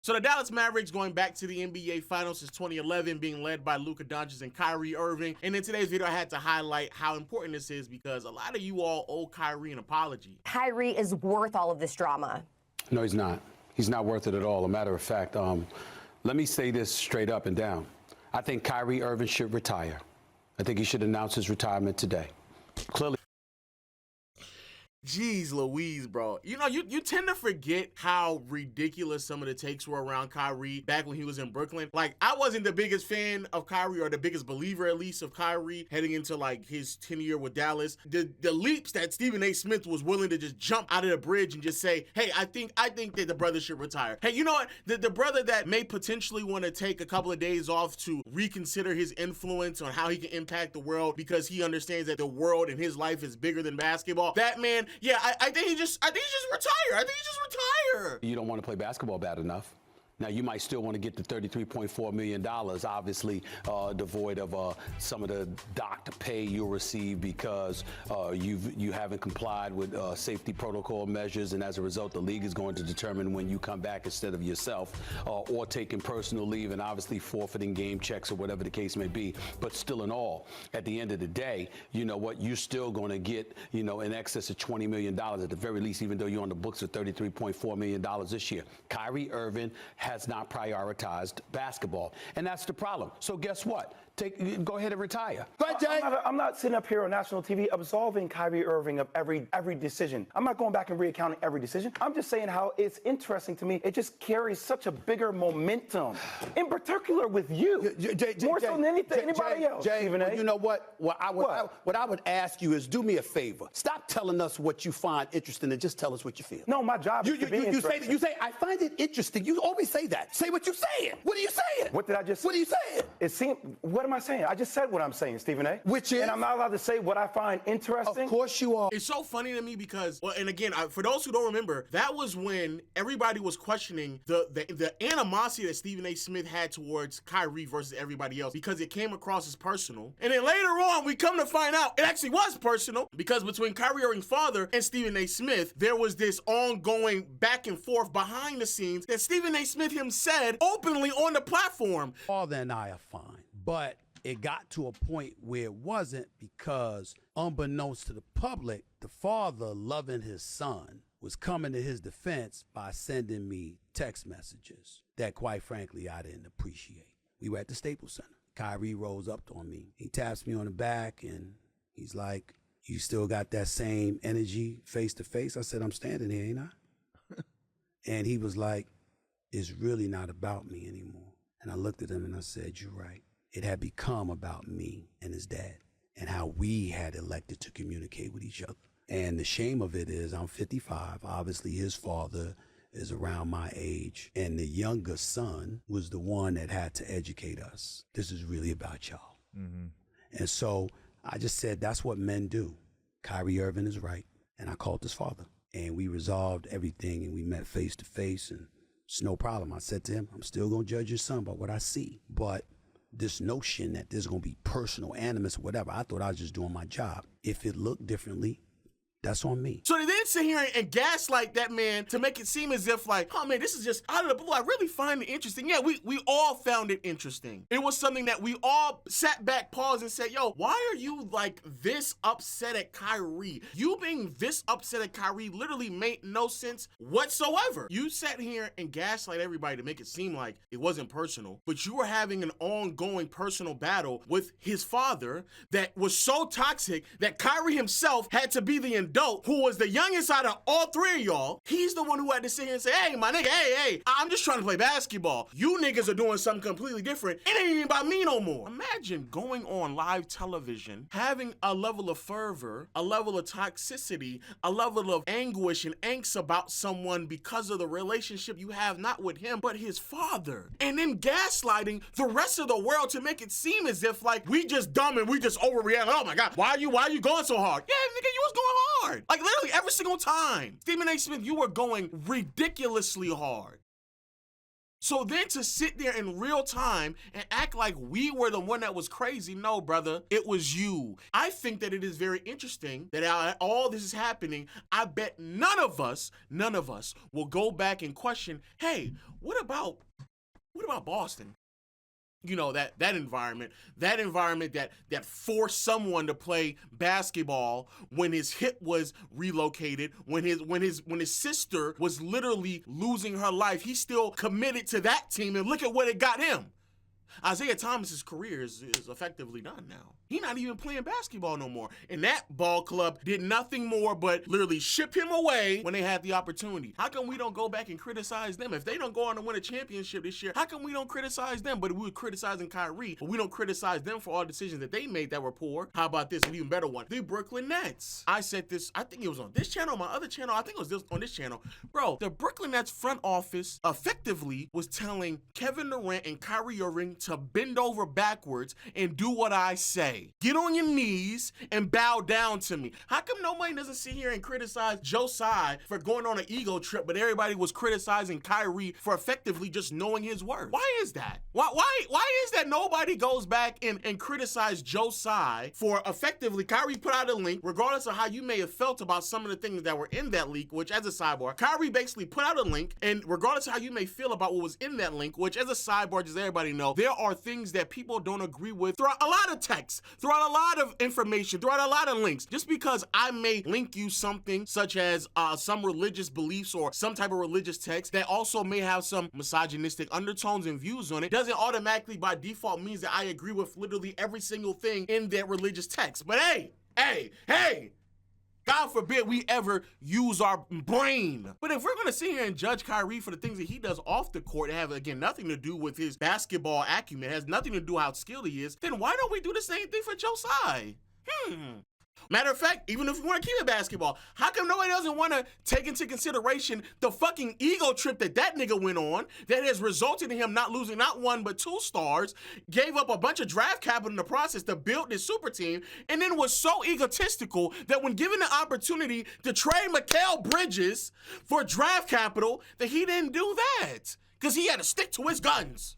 So the Dallas Mavericks going back to the NBA Finals since 2011, being led by Luka Doncic and Kyrie Irving. And in today's video, I had to highlight how important this is because a lot of you all owe Kyrie an apology. Kyrie is worth all of this drama. No, he's not. He's not worth it at all. A matter of fact, let me say this straight up and down. I think Kyrie Irving should retire. I think he should announce his retirement today. Clearly. Jeez Louise, bro. You know, you tend to forget how ridiculous some of the takes were around Kyrie back when he was in Brooklyn. Like, I wasn't the biggest fan of Kyrie, or the biggest believer, at least, of Kyrie heading into, like, his tenure with Dallas. The leaps that Stephen A. Smith was willing to just jump out of the bridge and just say, hey, I think that the brother should retire. Hey, you know what? The brother that may potentially want to take a couple of days off to reconsider his influence on how he can impact the world because he understands that the world and his life is bigger than basketball. That man, yeah, I think he just retire. I think he just retire. You don't want to play basketball bad enough. Now, you might still want to get the $33.4 million, obviously devoid of some of the docked pay you'll receive because you haven't complied with safety protocol measures, and as a result, the league is going to determine when you come back instead of yourself, or taking personal leave and obviously forfeiting game checks or whatever the case may be. But still in all, at the end of the day, you know what, you're still going to get, you know, in excess of $20 million at the very least, even though you're on the books of $33.4 million this year. Kyrie Irving has not prioritized basketball, and that's the problem. So guess what? Go ahead and retire. Go ahead, Jay. I'm not sitting up here on national TV absolving Kyrie Irving of every decision. I'm not going back and recounting every decision. I'm just saying how it's interesting to me. It just carries such a bigger momentum, in particular with you, more so than anybody else. Jay, you know what? What I would ask you is do me a favor. Stop telling us what you find interesting and just tell us what you feel. No, my job is to be interesting. You say, I find it interesting. You always say that. Say what you're saying. What are you saying? What did I just say? What are you saying? It seemed, what am I saying? I just said what I'm saying, Stephen A. Which is? And I'm not allowed to say what I find interesting? Of course you are. It's so funny to me because, well, and again, for those who don't remember, that was when everybody was questioning the animosity that Stephen A. Smith had towards Kyrie versus everybody else because it came across as personal. And then later on, we come to find out it actually was personal because between Kyrie Irving's father and Stephen A. Smith, there was this ongoing back and forth behind the scenes that Stephen A. Smith himself said openly on the platform. Father and I are fine, but it got to a point where it wasn't because, unbeknownst to the public, the father, loving his son, was coming to his defense by sending me text messages that, quite frankly, I didn't appreciate. We were at the Staples Center. Kyrie rolls up on me. He taps me on the back, and he's like, you still got that same energy face to face? I said, I'm standing here, ain't I? And he was like, it's really not about me anymore. And I looked at him and I said, you're right. It had become about me and his dad and how we had elected to communicate with each other. And the shame of it is I'm 55. Obviously, his father is around my age. And the younger son was the one that had to educate us. This is really about y'all. Mm-hmm. And so I just said, that's what men do. Kyrie Irving is right. And I called his father. And we resolved everything and we met face to face, and it's no problem. I said to him, I'm still going to judge your son by what I see. But this notion that there's going to be personal animus or whatever, I thought I was just doing my job. If it looked differently, that's on me. So they didn't sit here and gaslight that man to make it seem as if like, oh man, this is just out of the blue. I really find it interesting. Yeah, we all found it interesting. It was something that we all sat back, paused, and said, yo, why are you like this upset at Kyrie? You being this upset at Kyrie literally made no sense whatsoever. You sat here and gaslight everybody to make it seem like it wasn't personal, but you were having an ongoing personal battle with his father that was so toxic that Kyrie himself had to be the adult who was the youngest out of all three of y'all. He's the one who had to sit here and say, hey, my nigga, hey, I'm just trying to play basketball. You niggas are doing something completely different. It ain't even about me no more. Imagine going on live television, having a level of fervor, a level of toxicity, a level of anguish and angst about someone because of the relationship you have not with him, but his father. And then gaslighting the rest of the world to make it seem as if like we just dumb and we just overreact. Oh my God, why are you going so hard? Yeah, nigga, you was going hard. Like literally every single time. Stephen A. Smith, you were going ridiculously hard. So then to sit there in real time and act like we were the one that was crazy, no, brother, it was you. I think that it is very interesting that all this is happening. I bet none of us will go back and question, hey, what about Boston? You know, that environment that forced someone to play basketball when his hip was relocated, when his sister was literally losing her life. He still committed to that team, and look at what it got him. Isaiah Thomas's career is effectively done now. He's not even playing basketball no more. And that ball club did nothing more but literally ship him away when they had the opportunity. How come we don't go back and criticize them? If they don't go on to win a championship this year, how come we don't criticize them? But we were criticizing Kyrie, but we don't criticize them for all decisions that they made that were poor. How about this, an even better one? The Brooklyn Nets. I said this, I think it was on this channel, my other channel, I think it was on this channel. Bro, the Brooklyn Nets front office effectively was telling Kevin Durant and Kyrie Irving to bend over backwards and do what I say. Get on your knees and bow down to me. How come nobody doesn't sit here and criticize Joe Tsai for going on an ego trip, but everybody was criticizing Kyrie for effectively just knowing his worth? Why is that? Why is that nobody goes back and criticize Joe Tsai for effectively, Kyrie put out a link, regardless of how you may have felt about some of the things that were in that leak, which as a sidebar, Kyrie basically put out a link, and regardless of how you may feel about what was in that link, which as a sidebar, just everybody know, there are things that people don't agree with throughout a lot of texts, throughout a lot of information, throughout a lot of links. Just because I may link you something such as some religious beliefs or some type of religious text that also may have some misogynistic undertones and views on it, doesn't automatically by default means that I agree with literally every single thing in that religious text. But hey, God forbid we ever use our brain. But if we're gonna sit here and judge Kyrie for the things that he does off the court that have, again, nothing to do with his basketball acumen, has nothing to do with how skilled he is, then why don't we do the same thing for Joe Tsai? Matter of fact, even if we want to keep it basketball, how come nobody doesn't want to take into consideration the fucking ego trip that nigga went on that has resulted in him not losing not one but 2 stars, gave up a bunch of draft capital in the process to build this super team, and then was so egotistical that when given the opportunity to trade Mikal Bridges for draft capital, that he didn't do that because he had to stick to his guns.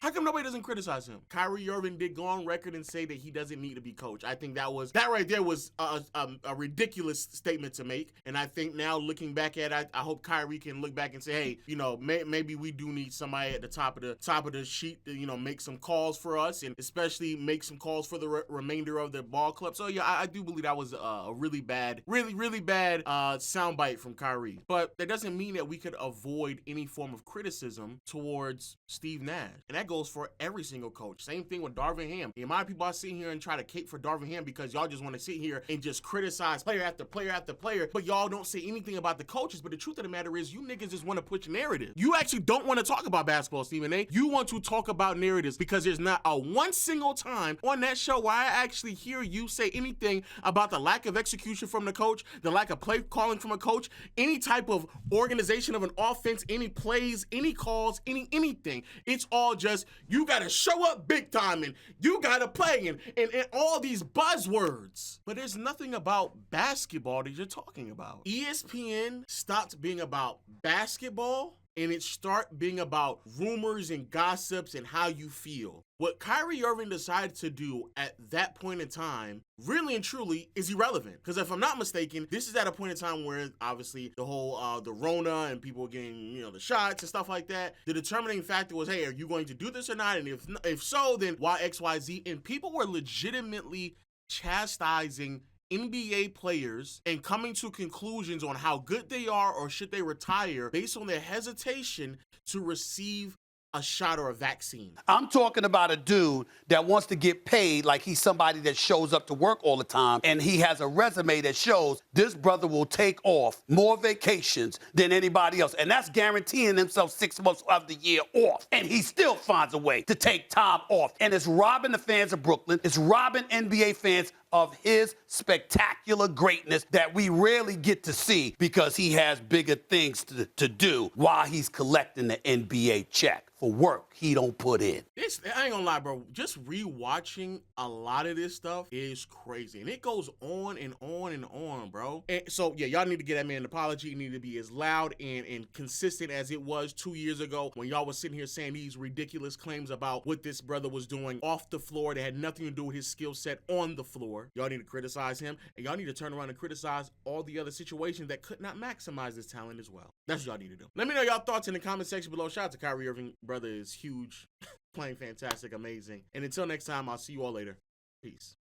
How come nobody doesn't criticize him? Kyrie Irving did go on record and say that he doesn't need to be coached. I think that right there was a ridiculous statement to make. And I think now looking back at it, I hope Kyrie can look back and say, hey, you know, maybe we do need somebody at the top of the sheet to, you know, make some calls for us and especially make some calls for the remainder of the ball club. So yeah, I do believe that was a really bad soundbite from Kyrie. But that doesn't mean that we could avoid any form of criticism towards Steve Nash. And that goes for every single coach. Same thing with Darvin Ham. The amount of people I sit here and try to cape for Darvin Ham because y'all just want to sit here and just criticize player after player after player, but y'all don't say anything about the coaches. But the truth of the matter is you niggas just want to push narrative. You actually don't want to talk about basketball, Stephen A. You want to talk about narratives because there's not a one single time on that show where I actually hear you say anything about the lack of execution from the coach, the lack of play calling from a coach, any type of organization of an offense, any plays, any calls, anything. It's all just you gotta show up big time and you gotta play and all these buzzwords. But there's nothing about basketball that you're talking about. ESPN stopped being about basketball and it start being about rumors and gossips and how you feel. What Kyrie Irving decided to do at that point in time, really and truly, is irrelevant. Because if I'm not mistaken, this is at a point in time where obviously the whole the Rona and people getting, you know, the shots and stuff like that. The determining factor was, hey, are you going to do this or not? And if so, then why X, Y, Z? And people were legitimately chastising NBA players and coming to conclusions on how good they are or should they retire based on their hesitation to receive a shot or a vaccine. I'm talking about a dude that wants to get paid like he's somebody that shows up to work all the time, and he has a resume that shows this brother will take off more vacations than anybody else, and that's guaranteeing himself 6 months of the year off, and he still finds a way to take time off, and it's robbing the fans of Brooklyn, it's robbing NBA fans of his spectacular greatness that we rarely get to see because he has bigger things to do while he's collecting the NBA check for work he don't put in. I ain't gonna lie, bro. Just rewatching a lot of this stuff is crazy. And it goes on and on and on, bro. And so, yeah, y'all need to get that man an apology. It need to be as loud and consistent as it was 2 years ago when y'all was sitting here saying these ridiculous claims about what this brother was doing off the floor that had nothing to do with his skill set on the floor. Y'all need to criticize him, and y'all need to turn around and criticize all the other situations that could not maximize his talent as well. That's what y'all need to do. Let me know y'all thoughts in the comment section below. Shout out to Kyrie Irving. Brother is huge, playing fantastic, amazing. And until next time, I'll see you all later. Peace.